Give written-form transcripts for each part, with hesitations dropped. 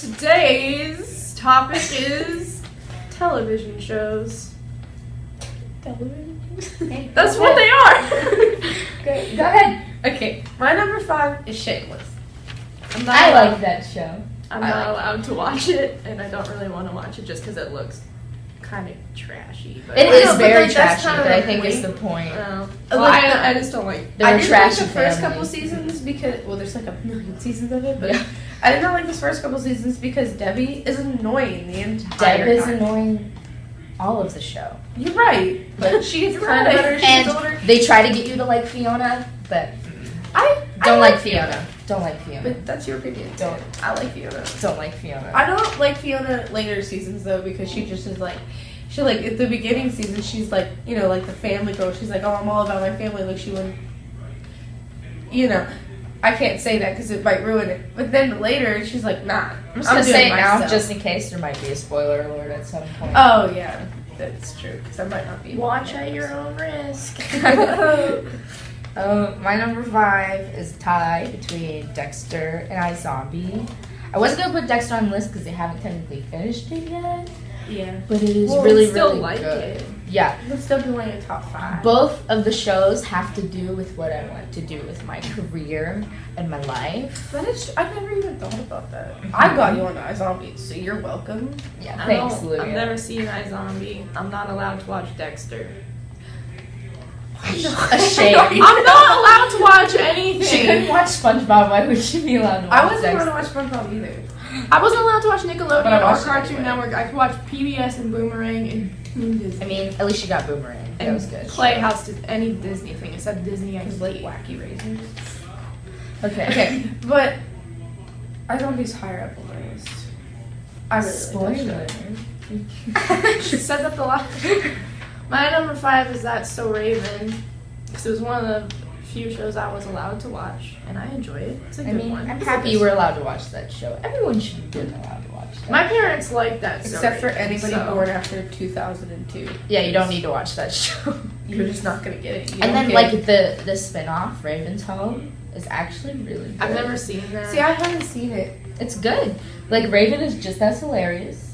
Today's topic is television shows. Hey, That's go what they are. ahead. Go ahead. Okay, my number 5 is Shameless. I like that show. I'm not allowed to watch it, and I don't really want to watch it just because it looks kind of trashy. But It I is know, but, very like, that's trashy, kind of but I the think it's the point. point. Well, Like, I just don't like. They're I a didn't like trashy the first family. couple seasons because, well, there's like a million seasons of it, but Yeah. I did not like this first couple seasons because Debbie is annoying the entire Deb is time. annoying all of the show. You're right, but she gets kind of right. better as she And gets older. they try to get you to like Fiona, but I don't like Fiona. Don't like Fiona. But that's your opinion. Don't. I like Fiona. Don't like Fiona. I don't like Fiona later seasons though because she just is like, she like at the beginning season she's like, you know, like the family girl. She's like, oh, I'm all about my family. Like she wouldn't, you know. I can't say that because it might ruin it. But then later she's like, nah. I'm just gonna say it now, myself. just in case there might be a spoiler alert at some point. Oh yeah, that's true because I might not be. Watch at your own risk. My number 5 is tied between Dexter and iZombie. I wasn't gonna put Dexter on the list because they haven't technically finished it yet, Yeah. but it is Well, really, still really like good. it. Yeah, Let's still be one in the top 5. both of the shows have to do with what I want to do with my career and my life. That is, I've never even thought about that. I got you on iZombies, so you're welcome. Yeah, I thanks, don't- Louie. I've never seen iZombie. I'm not allowed to watch Dexter. A shame. I'm not allowed to watch anything. She couldn't watch SpongeBob. Why would she be allowed to watch I wasn't Dexter? going to watch SpongeBob either. I wasn't allowed to watch Nickelodeon But I or watched it Cartoon anyway. Network. I could watch PBS and Boomerang and Toon Disney. I mean, at least she got Boomerang. That and was good. Playhouse, any Disney thing except Disney It was like XD. Wacky Raisins. Okay. Okay, but iZombie's higher up on my list. I really Spoiler. like that show. She said that the last. My number 5 is That's So Raven. Because it was one of the few shows I was allowed to watch, and I enjoy it. It's a I good mean, one. I'm happy you were allowed to watch that show. Everyone should be allowed to watch that. My parents like that. So Except for Raven, anybody so. born after 2002. Yeah, you don't need to watch that show. You're just not going to get it. You And don't then, get like, the spin-off, Raven's Home, is actually really good. I've never seen that. See, I haven't seen it. It's good. Like, Raven is just as hilarious.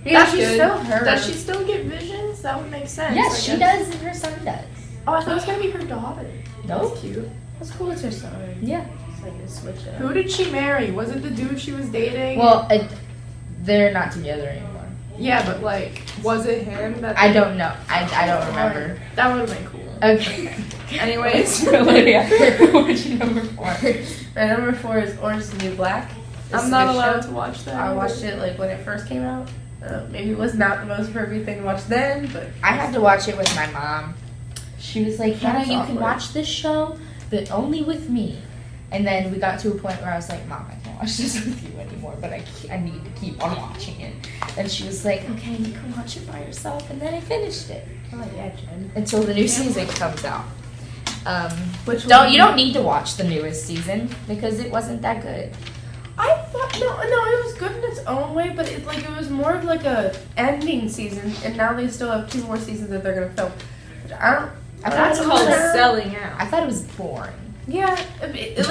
Yeah, That's she's good. still her. Does she still get visions? That would make sense. Yes, I she guess. does, and her son does. Oh, I thought it was gonna be her daughter. No? That's cute. That's cool. It's her son. Yeah. It's like a switch up. Who did she marry? Was it the dude she was dating? Well, they're not together anymore. yeah, but like, was it him? That I don't know. I don't remember. That would have been cool. Okay. Anyways, Olivia, what's your number 4? My number 4 is Orange is the New Black. It's I'm a not good allowed show. to watch that. I either. watched it like when it first came out. Maybe it was not the most perfect thing to watch then, but I had to watch it with my mom. She was like, Hannah, That's you awkward. can watch this show, but only with me. And then we got to a point where I was like, Mom, I can't watch this with you anymore, but I need to keep on watching it. And she was like, okay, you can watch it by yourself. And then I finished it oh yeah, Jen. until the new season comes out. Which You one? don't need to watch the newest season because it wasn't that good. I thought no, it was good in its own way, but it was more of like a ending season, and now they still have 2 more seasons that they're gonna film. Which I don't. That's I don't called know. selling out. I thought it was boring. Yeah, it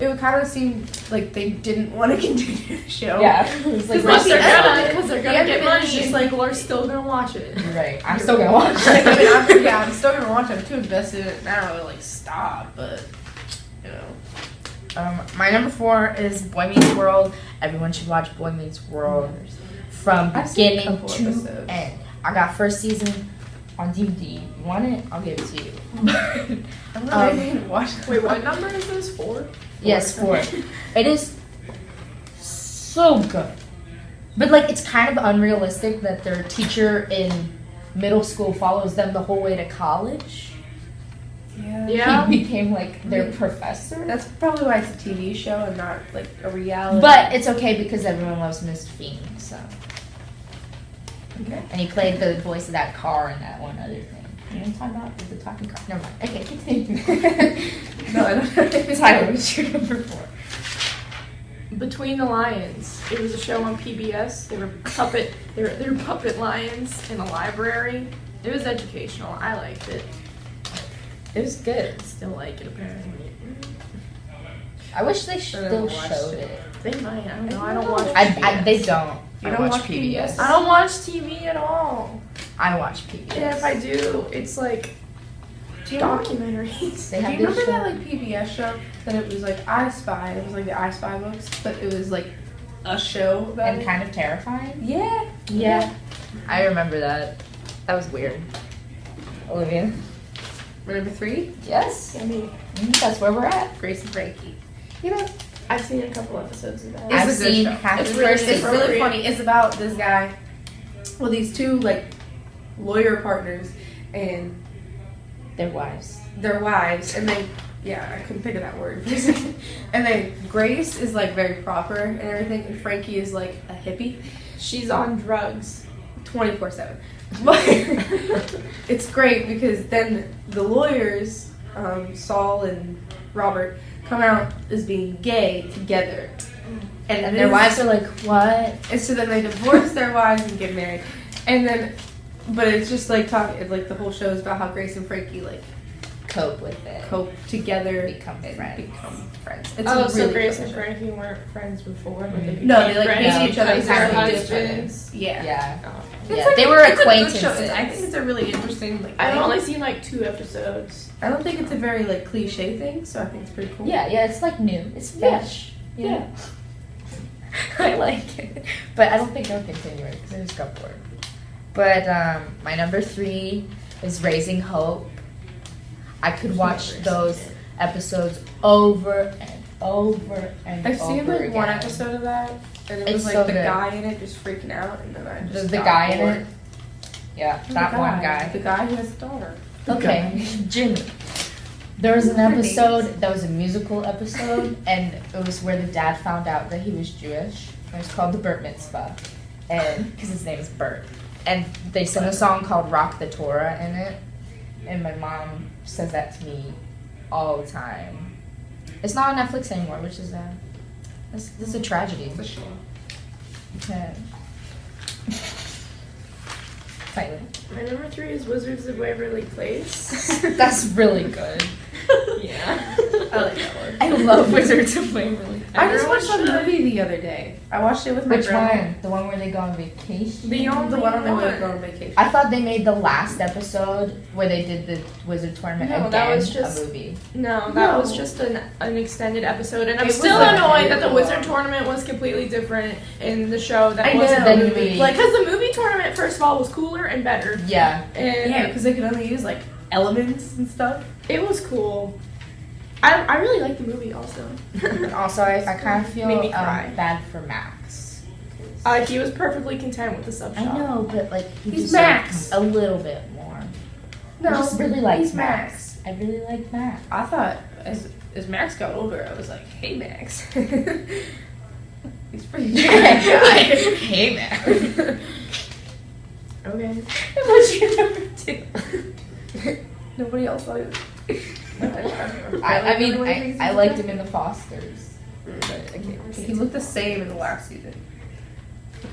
would kind of seem like they didn't want to continue the show. It was like, Because they're the gonna, end- because they're the gonna end get of it money, is just and like- people are still gonna watch it. You're right. I'm still gonna watch I it. mean, I'm still gonna watch it. I'm too invested in it now to like stop, but you know. My number 4 is Boy Meets World. Everyone should watch Boy Meets World from I've seen a beginning couple to episodes. end. I got first season on DVD. You want it? I'll give it to you. I'm not even gonna watch it. Wait, what number is this? 4? Yes, 4. It is so good. But like, it's kind of unrealistic that their teacher in middle school follows them the whole way to college. Yeah. Yeah. He became like their professor. That's probably why it's a TV show and not like a reality. But it's okay because everyone loves Mr. Fiend, so. okay. And he played the voice of that car and that one other thing. You know what I'm talking about? The talking car. Never mind. Okay, continue. No, I don't know. Tyler, what's your number 4? Between the Lions. It was a show on PBS. They were puppet lions in a library. It was educational. I liked it. It was good. Still like it apparently. I wish they I still never watched showed it. it. They might. I don't know. I don't watch. They don't. You I don't watch watch PBS. I don't watch TV at all. I watch PBS. And if I do, it's like Do you know- documentaries. They Do have you this remember show. that like PBS show that it was like I Spy? It was like the I Spy books, but it was like a show about And it. kind of terrifying. Yeah. Yeah. I remember that. That was weird. Olivia? Number 3, Yes. I mean, That's where we're at. Grace and Frankie. You know, I've seen a couple episodes of that. It's I've a good seen show. half It's the really- first it's season. really funny. It's about this guy. Well, these two like lawyer partners and Their wives. their wives, and then I couldn't think of that word. And then Grace is like very proper and everything, and Frankie is like a hippie, She's on drugs. 24/7. But it's great because then the lawyers, Saul and Robert, come out as being gay together, And their wives are like, what? And so then they divorce their wives and get married, and then, but it's just like talking, like the whole show is about how Grace and Frankie like Cope with it. cope together, Become and friends. become friends. It's Oh, a so really Grace fun and show. Frankie weren't friends before, but they No, they became like friends hated each other because their because husbands. Yeah. Yeah. Oh. It's Yeah, like they a- were it's a good acquaintances. show. I think it's a really interesting. Like, I've thing. only seen like 2 episodes. I don't think it's a very like cliche thing, so I think it's pretty cool. Yeah, it's like new. It's Yeah. fresh. Yeah. I like it. But I don't think I'll continue it because it just got bored. But my number 3 is Raising Hope. I could watch those episodes over and over and I've seen over like again. one episode of that, and it It's was like so the good. guy in it just freaking out, and then I just The got guy in bored. it? Yeah, The that one guy. The guy who has a daughter. Okay, Jimmy. There was an episode that was a musical episode, and it was where the dad found out that he was Jewish. It was called the Bert Mitzvah, and because his name is Bert, and they sing a song called "Rock the Torah" in it, and my mom says that to me all the time. It's not on Netflix anymore, which is this is a tragedy. It's a shame. Okay. Finally. My number 3 is Wizards of Waverly Place. That's really good. Yeah. I like that one. I love Wizards of Waverly. I just Everyone watched a should. movie the other day. I watched it with my Which grandma. one? The one where they go on vacation? The only The one on the way one. to go on vacation. I thought they made the last episode where they did the Wizard Tournament No, again that was just- a movie. No, that No. was just an extended episode, and I'm It was still like annoyed that the very Wizard long. Tournament was completely different in the show that I wasn't know. the The movie. movie. Like, because the movie tournament, first of all, was cooler and better, Yeah. and Yeah, because they could only use like elements and stuff. it was cool. I really liked the movie also. Also, I kind of feel Made me cry. bad for Max. He was perfectly content with the sub I shop. know, but like he He's deserved Max. a little bit more. I just really he's liked Max. Max. I really like Max. I thought as Max got older, I was like, hey Max. He's pretty good. Hey Max. Okay. What's your number 2? Nobody else thought he was. I mean, I liked him in the Fosters. But I can't He looked the same in the last season.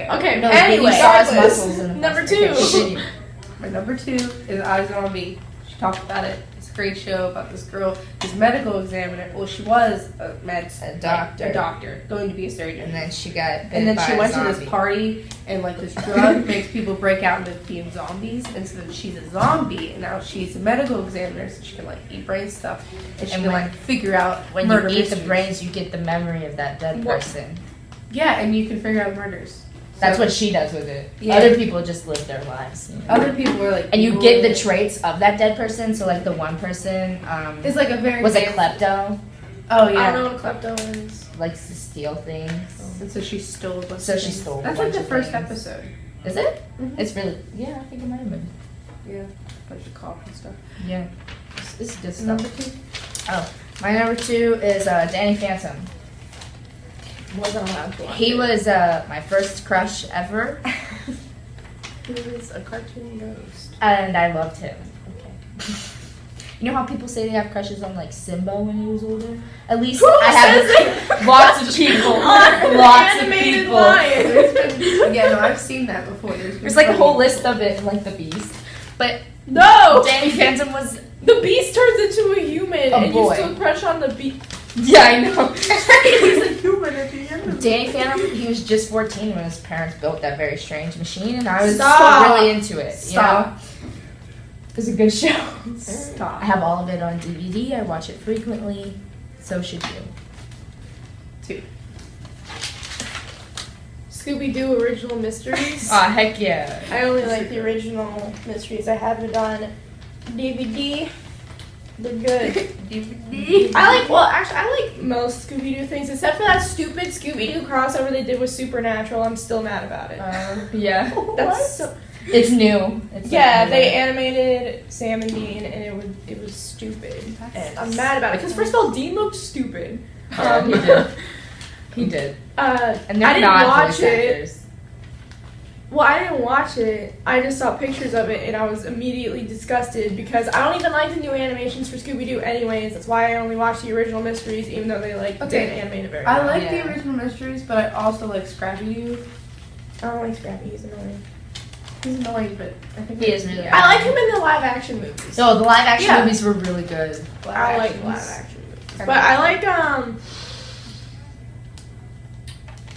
Okay. No, anyway, you saw his regardless, muscles in the number Fosters. 2. Okay, My number 2 is Eyes on Me. She talked about it. It's a great show about this girl who's medical examiner. Well, she was a doctor, going to be a surgeon. And then she got And then bit she by a went to zombie. this party, and like this drug makes people break out into being zombies. And so then she's a zombie, and now she's a medical examiner, so she can like eat brain stuff, and she And can when- like figure out When murder you eat the mysteries. brains, you get the memory of that dead What? person. Yeah, and you can figure out murders. That's So what she does with it. Yeah. Other people just live their lives. You know? other people are like. And you get the evil. traits of that dead person. So like the one person It's like a very. was a fancy- klepto, Oh I yeah. don't know what klepto is. likes to steal things. And so she stole a bunch So of she things. stole a That's like bunch the of first things. episode. Is it? Mhm. It's really I think it might have been. Yeah, a bunch of cough and stuff. Yeah, it's good stuff. Number 2. Oh, my number 2 is Danny Phantom. Wasn't allowed to watch He it. was my first crush ever, He was a cartoon ghost. and I loved him. Okay. You know how people say they have crushes on like Simba when he was older? At least Who I says have lots of people. On Lots of animated people. lion. Yeah, no, I've seen that before. There's like a whole list of it, like the Beast. But No! Danny Phantom was The beast turns into a human, A and boy. you still crush on the beast. Yeah, I know. He's a human at the end of it. Danny Phantom, he was just 14 when his parents built that very strange machine, and I was Stop. really into it. Stop. You know? It was a good show. I Stop. have all of it on DVD. I watch it frequently. So should you. Two. Scooby-Doo original mysteries. Aw, heck yeah. I only like the original mysteries. I have it on DVD. They're good. DVD. I like most Scooby-Doo things, except for that stupid Scooby-Doo crossover they did with Supernatural. I'm still mad about it. Yeah. That's so. It's new. It's Yeah, like new. they animated Sam and Dean, and it was stupid. And I'm mad about it because first of all, Dean looked stupid. Yeah, he did. He did. And they're I didn't not watch voice it. actors. Well, I didn't watch it. I just saw pictures of it, and I was immediately disgusted because I don't even like the new animations for Scooby-Doo anyways. That's why I only watch the original mysteries, even though they Okay. didn't animate it very I well. like Yeah. the original mysteries, but I also like Scrappy-Doo. I don't like Scrappy. He's annoying. He's annoying, but I think He is really I like him in the live-action movies. So the live action Yeah. movies were really good. I like actions. live-action movies, I but like I like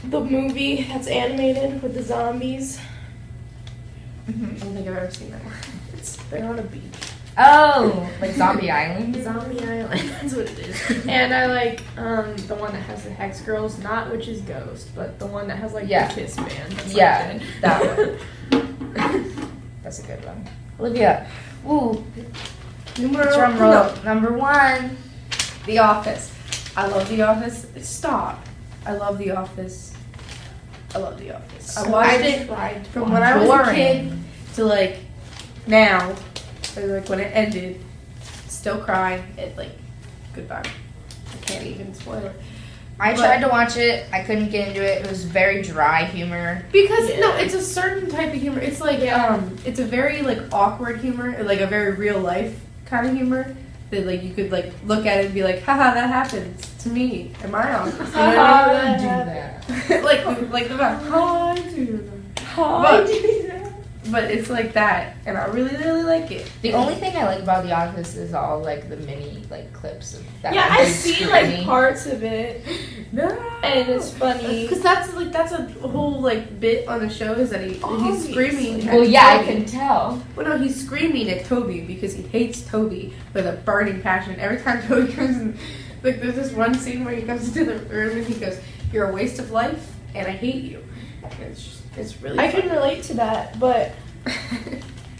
the movie that's animated with the zombies. I don't think I've ever seen that one. They're on a beach. Oh, like Zombie Island. Zombie Island. That's what it is. And I like the one that has the Hex Girls, not Witch's Ghost, but the one that has like Yeah. the Kiss Band. That's Yeah, like good. that one. That's a good one. Olivia. Ooh, drum roll. Number one. The Office. I love The Office. Stop. I love The Office. I love The Office. I watched it tried. from when I was a kid Boring. to like now, or like when it ended. Still crying. It like goodbye. I can't even spoil it. I But- tried to watch it. I couldn't get into it. It was very dry humor. Because Yeah. no, it's a certain type of humor. It's like it's a very like awkward humor, like a very real life kind of humor that like you could like look at it and be like, haha, that happens to me in my office. You know what I Do mean? that. like the back. How I do that. But it's like that, and I really really like it. The only thing I like about The Office is all like the mini like clips of that. Yeah, like, I big see scrutiny. like parts of it, No. and it's funny. Because that's a whole like bit on the show is that he's Obviously. screaming. At Well, yeah, I Toby. can tell. Well, no, he's screaming at Toby because he hates Toby with a burning passion. Every time Toby comes in, like there's this one scene where he comes into the room and he goes, "You're a waste of life, and I hate you." It's really. I can funny. relate to that, but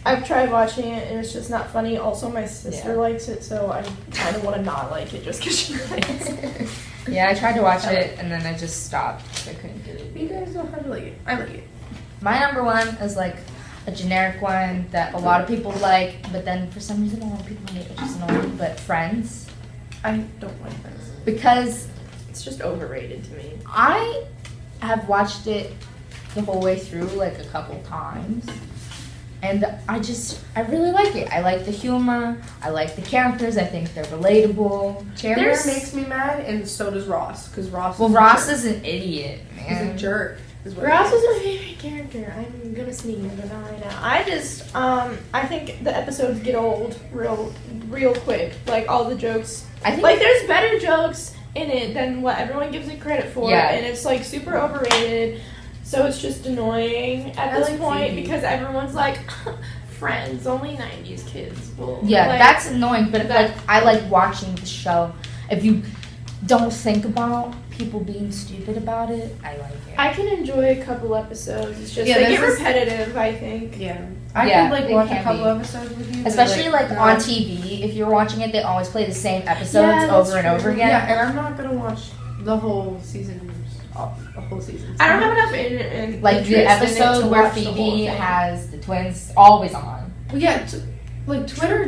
I've tried watching it and it's just not funny. Also, my sister Yeah. likes it, so I kind of want to not like it just because she likes it. Yeah, I tried to watch it and then I just stopped. I couldn't get it. You guys don't have to like it. I like it. My number one is like a generic one that a lot of people like, but then for some reason a lot of people hate, which is annoying. But Friends, I don't like this. because It's just overrated to me. I have watched it the whole way through like a couple times. And I really like it. I like the humor. I like the characters. I think they're relatable. Chandler There's- makes me mad, and so does Ross. Because Ross. Well, is a Ross jerk. is an idiot, He's man. a jerk. Is what Ross he is my favorite character. I'm gonna sneeze, but not right now. I just, I think the episodes get old real quick. Like all the jokes. I think Like there's better jokes in it than what everyone gives it credit for, Yeah. and it's like super overrated. So it's just annoying at I this like point Phoebe. because everyone's like, Friends, only 90s kids will. yeah, like, that's annoying. But that- like, I like watching the show. If you don't think about people being stupid about it, I like it. I can enjoy a couple episodes. It's just Yeah, they get there's this- repetitive. I think. Yeah. I Yeah, could like it watch can a couple be. episodes with you. but, Especially like no. on TV, if you're watching it, they always play the same episodes Yeah, that's over and over true. again. Yeah, and I'm not gonna watch the whole season. The whole season. I don't have enough in Like interest the in it episode to where watch the whole Phoebe thing. has the twins always on. Well, yeah, like Twitter.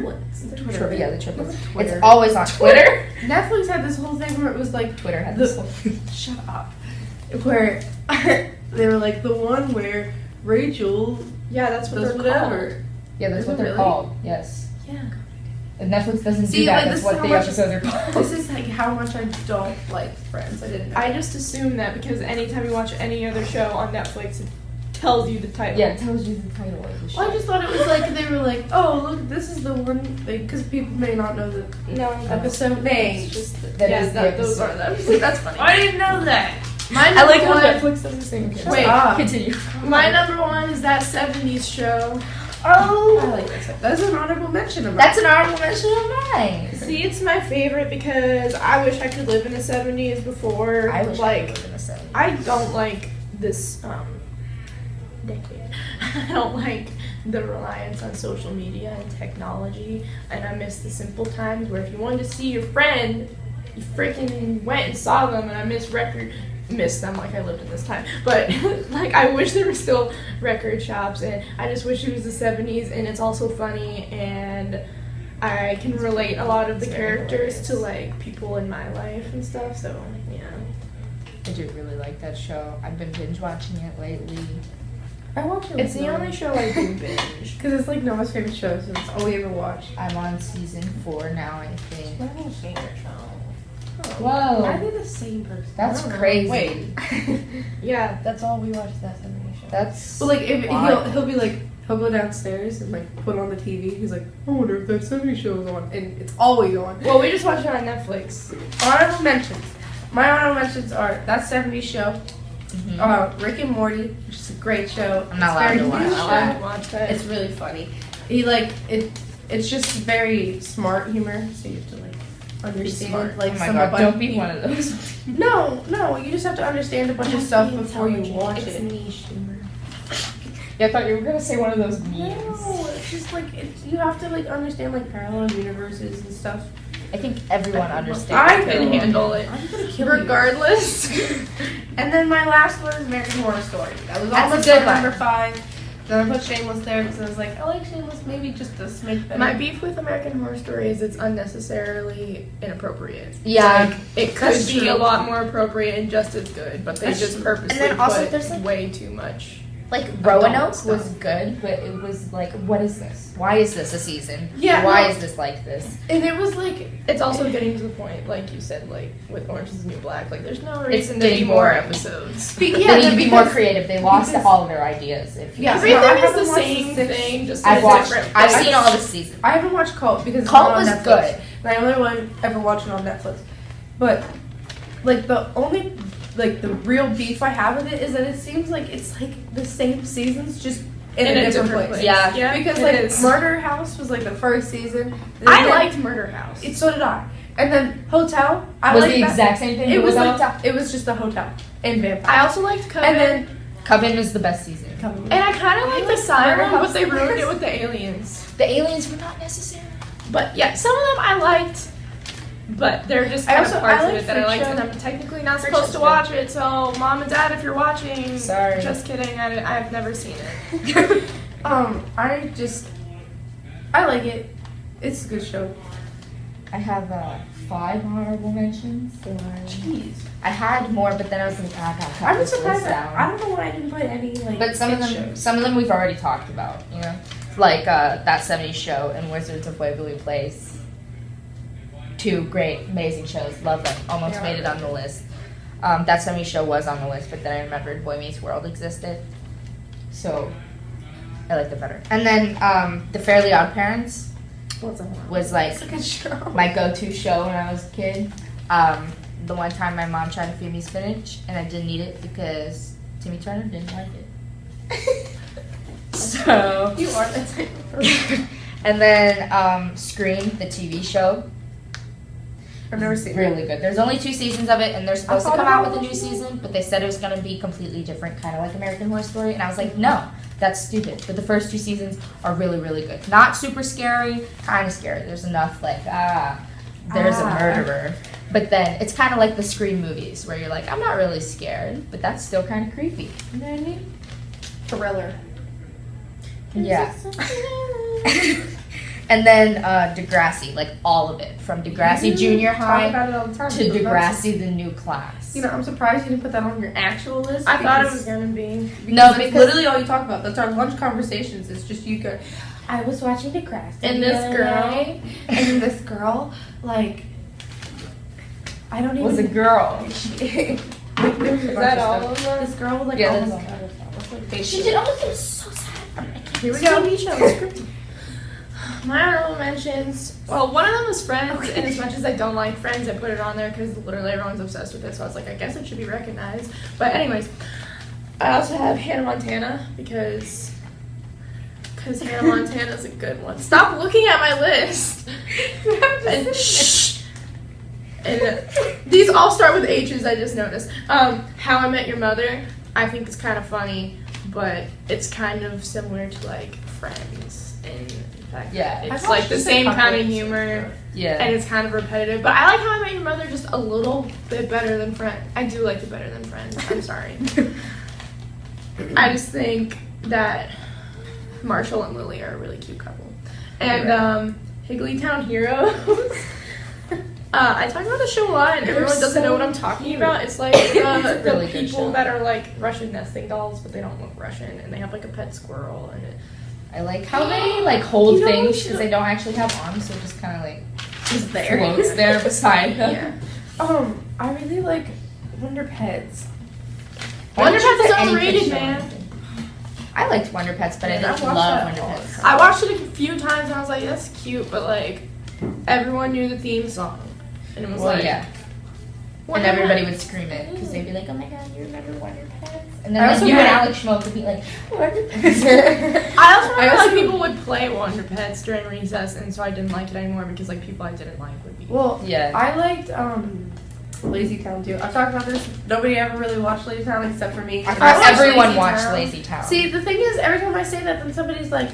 Yeah, the triplets. Twitter. It's always on Twitter. Netflix had this whole thing where it was like Twitter has The- this whole shut up, where they were like the one where Rachel Yeah, that's what does they're whatever. Yeah, that's Is what it they're really? called. Yes. Yeah. If Netflix doesn't See, do that, like, that's this what is the how much- episodes are called. This is like how much I don't like Friends. I didn't know. I just assume that because anytime you watch any other show on Netflix, it tells you the title. Yeah, it tells you the title of the show. Well, I just thought it was like they were like, oh look, this is the one, because people may not know the No, episode name. it's just That yeah, is the those episode. are the episodes. That's funny. I didn't know that. My I number like how one. Netflix does the same. Okay, Wait, sorry. Continue. My number one is that 70s show. I Oh, like that. That's an honorable mention of mine. that's an honorable mention of mine. See, it's my favorite because I wish I could live in the 70s before. I wish I like, could live in the 70s. I don't like this decade. I don't like the reliance on social media and technology, and I miss the simple times where if you wanted to see your friend, you freaking went and saw them, and I miss them like I lived in this time. But like I wish there were still record shops, and I just wish it was the 70s, and it's also funny, and I can relate a lot of the It's very characters to hilarious. like people in my life and stuff. So yeah. I do really like that show. I've been binge watching it lately. I watch it. It's the only show I do binge. because it's like Noah's favorite show, so it's all we ever watch. I'm on season 4 now, I think. My whole favorite show. Whoa. Are they the same person? That's I don't know. crazy. Wait, Yeah. that's all we watch. That 70s show. That's. But like, if wild. he'll be like, he'll go downstairs and like put on the TV. He's like, I wonder if that 70s show is on, and it's always on. Well, we just watched it on Netflix. Honorable mentions. My honorable mentions are that 70s show, Mhm. Rick and Morty, which is a great show. I'm not It's allowed very to watch new that. show. I like to watch that. It's really funny. He like it. It's just very smart humor, so you have to like understand smart. like Oh my some god, about don't be one of those. No, you just have to understand a bunch of stuff before you watch It's it. niche humor. Yeah, I thought you were gonna say one of those memes. No, it's just like you have to like understand like parallel universes and stuff. I think everyone understands. I can can handle it. I'm gonna kill you. Regardless. And then my last one is American Horror Story. That was That's a almost good my one. number 5. Then I put Shameless there because I was like, I like Shameless maybe just a smidge better. My beef with American Horror Story is it's unnecessarily inappropriate. Yeah. Like, it could That's be true. a lot more appropriate and just as good, but they That's just true. purposely And then also put there's, like- way too much. Like Adult Roanoke stuff. was good, but it was like, what is this? Why is this a season? Yeah, Why no. is this like this? And it was like It's also getting to the point, like you said, like with Orange is the New Black, like there's no It's reason to be getting more more- episodes. They need to be more because- creative. They lost because- all of their ideas. If you Yeah, Everything no, I is haven't the watched same the six- thing, just I've in a watched. different I've place. seen all the seasons. I haven't watched Cult because it's Cult not on was Netflix. good. And I only want ever watch it on Netflix. But like the only like the real beef I have with it is that it seems like it's like the same seasons just in a different place. Yeah. Because it like is. Murder House was like the first season. And I then- liked Murder House. it. So did I. And then Hotel. I was liked the that. exact same thing. It was a like hotel. it was just a hotel and vampire. I also liked Coven. And then Coven was the best season. And I kind of liked like Asylum, Murder but House they the ruined it best. with the aliens. The aliens were not necessary. But yeah, some of them I liked, but there are just I kind also- of parts I of like it that I liked, Freak and Show. I'm technically not Freak supposed to Show's watch it. So, mom and dad, if you're watching, Sorry. just kidding. I've never seen it. I like it. It's a good show. I have 5 honorable mentions. Jeez. I had more, but then I was like, I gotta cut I'm this surprised list that down. I don't know why I didn't put any like. But some of hit them, shows. some of them we've already talked about. You know, like that '70s show and Wizards of Waverly Place. 2 great, amazing shows. Love them. Almost Yeah. made it on the list. That '70s show was on the list, but then I remembered Boy Meets World existed, so I liked it better. And then The Fairly Odd Parents was like It's a good show. my go-to show when I was a kid. The one time my mom tried to feed me spinach and I didn't eat it because Timmy Turner didn't like it. So, You are the type of person. and then Scream, the TV show, I've never seen it. really good. There's only 2 seasons of it, and they're supposed to thought come out about with a new watching it. season, but they said it was going to be completely different, kind of like American Horror Story, and I was like, no, that's stupid. But the first 2 seasons are really, really good. Not super scary, kind of scary. There's enough like, there's a murderer. But then it's kind of like the Scream movies, where you're like, I'm not really scared, but that's still kind of creepy. You know what I mean? Thriller. Yeah. And then Degrassi, like all of it, from Degrassi Junior Talk High about it all the time. to Degrassi the New Class. You know, I'm surprised you didn't put that on your actual list. I thought it because- was gonna be. No, that's because- literally all you talk about. That's our lunch conversations. It's just you go. I was watching Degrassi, And the this other girl- day, and then this girl, like, I don't even. was a girl. Is Is that all of them? This girl with like Yeah, all that's this all. other stuff. She did. Oh, it was so sad. I can't Here we see go. TV show. It's scripted. My honorable mentions. Well, one of them was Friends, and as much as I don't like Friends, I put it on there because literally everyone's obsessed with it. So I was like, I guess it should be recognized. But anyways, I also have Hannah Montana because Hannah Montana's a good one. Stop looking at my list. And shh. And these all start with H's. I just noticed. How I Met Your Mother. I think it's kind of funny, but it's kind of similar to like Friends in fact. Yeah. It's I've like watched the just a same couple kind of episodes, humor, Yeah. and it's kind of repetitive. But I like How I Met Your Mother just a little bit better than Friends. I do like it better than Friends. I'm sorry. I just think that Marshall and Lily are a really cute couple. And Higglytown Heroes. I talk about the show a lot, and everyone doesn't know what I'm talking about. It's like the really good people show. that are like Russian nesting dolls, but they don't look Russian, and they have like a pet squirrel, and it, I like how they like hold You know, things we because they don't actually have arms, so it just kind of like Just there. floats there beside them. yeah. I really like Wonder Pets. Wonder Why don't you Pets is put any overrated, fiction on man. it? I liked Wonder Pets, but I Yeah, didn't I watched love that Wonder all the Pets. I watched it a few times, and I was like, that's cute, but like everyone knew the theme song, and it was Well, like, yeah. And Wonder everybody Pets. would scream it because they'd be like, "Oh my god, you remember Wonder Pets?" And I then like, also you and had- Alex Schmoke would be like, "Wonder Pets." I also remember also- like people would play Wonder Pets during recess, and so I didn't like it anymore because like people I didn't like would be. Well, Yeah. I liked Lazy Town too. I've talked about this. Nobody ever really watched Lazy Town except for me. I I thought watched everyone Lazy watched Town. Lazy Town. See, the thing is, every time I say that, then somebody's like,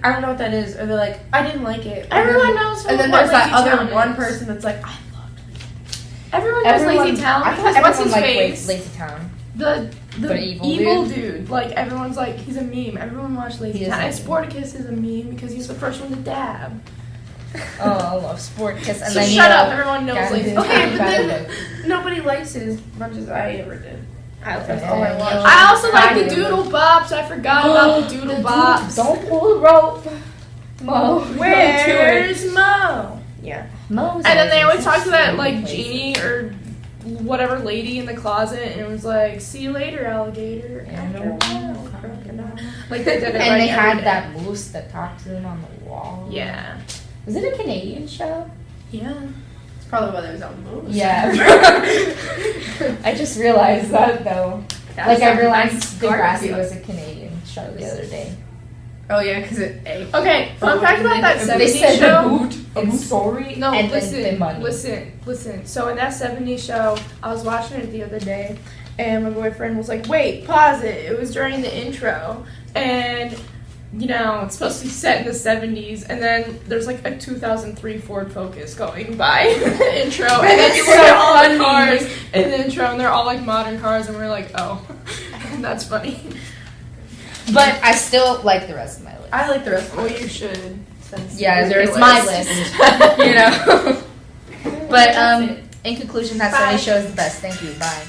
I don't know what that is, or they're like, I didn't like it. And Everyone then, knows. And then what there's that Lazy other Town one is. person that's like, I loved it. Everyone knows Lazy Town. I thought because what's everyone his liked face? Lazy Town. The The evil, evil dude. Like everyone's like he's a meme. Everyone watched Lazy He is Town. a And meme. Sporticus is a meme because he's the first one to dab. Oh, I love Sporticus. And So then shut up. Everyone knows Gotta Lazy do Town. Okay, but better then than- nobody likes it as much as I ever did. That's all I watched. I also like I the do. Doodle Bops. I forgot about the Doodle Bops. Don't pull the rope, Mo. Where's Mo? Yeah. Mo's And then they always talk to that so like places. genie or whatever lady in the closet, and it was like, "See you later, alligator." And After a while, crocodile. Like they did it. And like, they had every day. that moose that talked to them on the wall. Yeah. Was it a Canadian show? Yeah. It's probably why there's on moves. Yeah. I just realized that though. Like I realized Degrassi was a Canadian show the other day. Oh yeah, because it. Okay. Fun fact about that They 70s said the show. boot and story No, and listen, then the money. listen. So in that 70s show, I was watching it the other day, and my boyfriend was like, "Wait, pause it." It was during the intro, and you know it's supposed to be set in the 70s, and then there's like a 2003 Ford Focus going by the intro, and then you look So at all the funny. cars in the intro, and they're all like modern cars, and we're like, "Oh, that's funny." But I still like the rest of my list. I like the rest of Well, it. you should. Since Yeah, you're there's your my list. You know. But That's it. in conclusion, that 70 show is the best. Thank you. Bye.